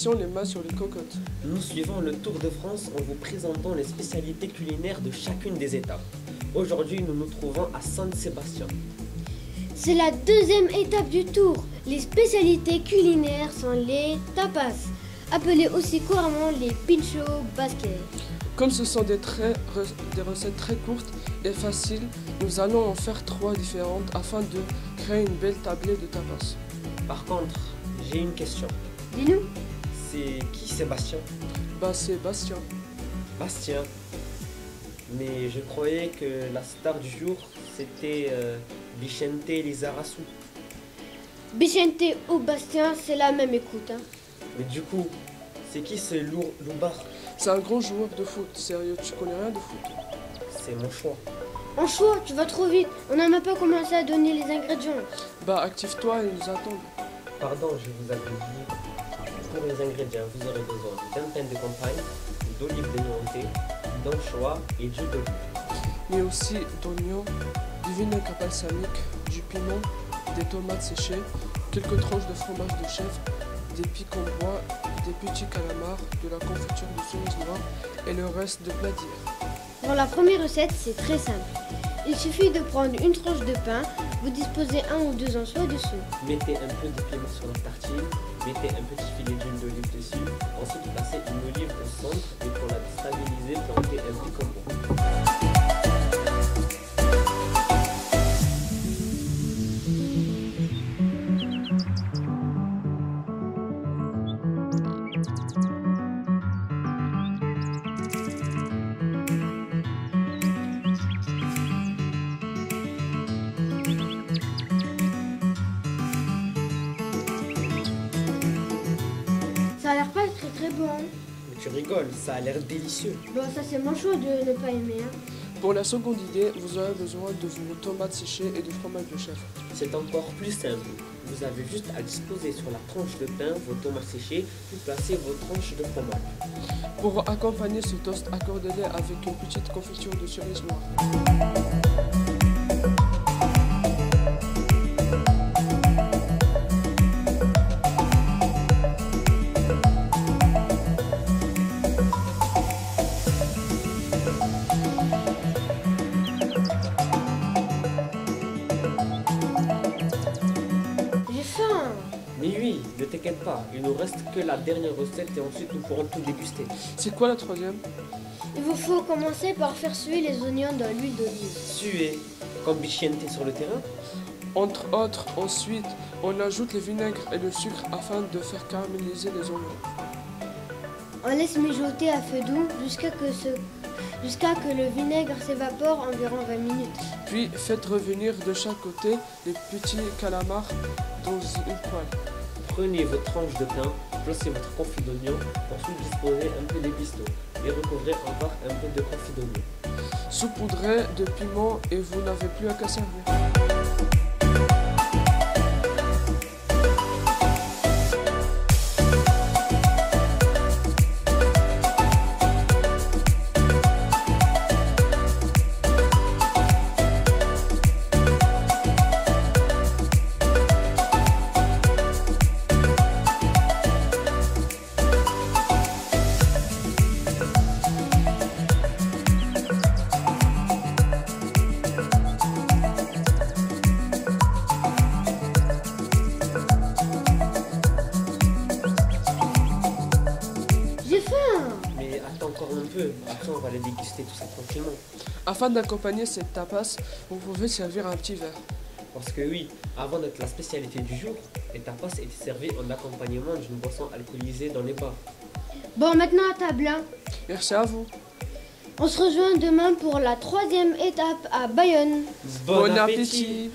position les mains sur les cocottes. Nous suivons le Tour de France en vous présentant les spécialités culinaires de chacune des étapes. Aujourd'hui, nous nous trouvons à San Sébastien. C'est la deuxième étape du tour. Les spécialités culinaires sont les tapas, appelés aussi couramment les pincho basquet. Comme ce sont des recettes très courtes et faciles, nous allons en faire 3 différentes afin de créer une belle tablée de tapas. Par contre, j'ai une question. Dis-nous. C'est qui Sébastien? C'est Bastien. Bastien. Mais je croyais que la star du jour, c'était Vicente Lizarazu. Vicente ou Bastien, c'est la même écoute. Mais du coup, c'est qui ce loupard? C'est un grand joueur de foot. Sérieux, tu connais rien de foot? C'est mon choix. En choix, tu vas trop vite. On n'a même pas commencé à donner les ingrédients. Active-toi et nous attendons. Pardon, je vous avais dit. Pour les ingrédients, vous aurez besoin d'un pain de campagne, d'olives démontées, d'anchois et d'huile d'olive. Mais aussi d'oignons, du vinaigre balsamique, du piment, des tomates séchées, quelques tranches de fromage de chèvre, des pics en bois, des petits calamars, de la confiture de cerise noire et le reste de plat d'hier. Pour la première recette, c'est très simple. Il suffit de prendre une tranche de pain, vous disposez 1 ou 2 anchois dessus. Mettez un peu de piment sur la tartine, mettez un petit filet d'huile d'olive dessus, ensuite placez une olive au centre et pour la stabiliser, plantez un pic en bois. Ça a l'air pas très bon. Mais tu rigoles, ça a l'air délicieux. Bon, ça c'est mon choix de ne pas aimer. Pour la seconde idée, vous aurez besoin de vos tomates séchées et du fromage de chèvre. C'est encore plus simple. Vous avez juste à disposer sur la tranche de pain vos tomates séchées, puis placer vos tranches de fromage. Pour accompagner ce toast, accordez-les avec une petite confiture de cerise noire. J'ai faim. Mais oui, ne t'inquiète pas, il nous reste que la dernière recette et ensuite nous pourrons tout déguster. C'est quoi la troisième? Il vous faut commencer par faire suer les oignons dans l'huile d'olive. Suer, comme Vicente sur le terrain. Entre autres, ensuite, on ajoute le vinaigre et le sucre afin de faire caraméliser les oignons. On laisse mijoter à feu doux jusqu'à que le vinaigre s'évapore environ 20 minutes. Puis faites revenir de chaque côté les petits calamars dans une poêle. Prenez vos tranches de pain, placez votre confit d'oignon, ensuite disposez un peu d'épisto et recouvrez encore un peu de confit d'oignon. Saupoudrez de piment et vous n'avez plus qu'à servir. Mais attends encore un peu, après on va les déguster tout ça tranquillement. Afin d'accompagner cette tapas, vous pouvez servir un petit verre. Parce que oui, avant d'être la spécialité du jour, les tapas étaient servis en accompagnement d'une boisson alcoolisée dans les bars. Bon, maintenant à table. Merci à vous. On se rejoint demain pour la 3e étape à Bayonne. Bon appétit!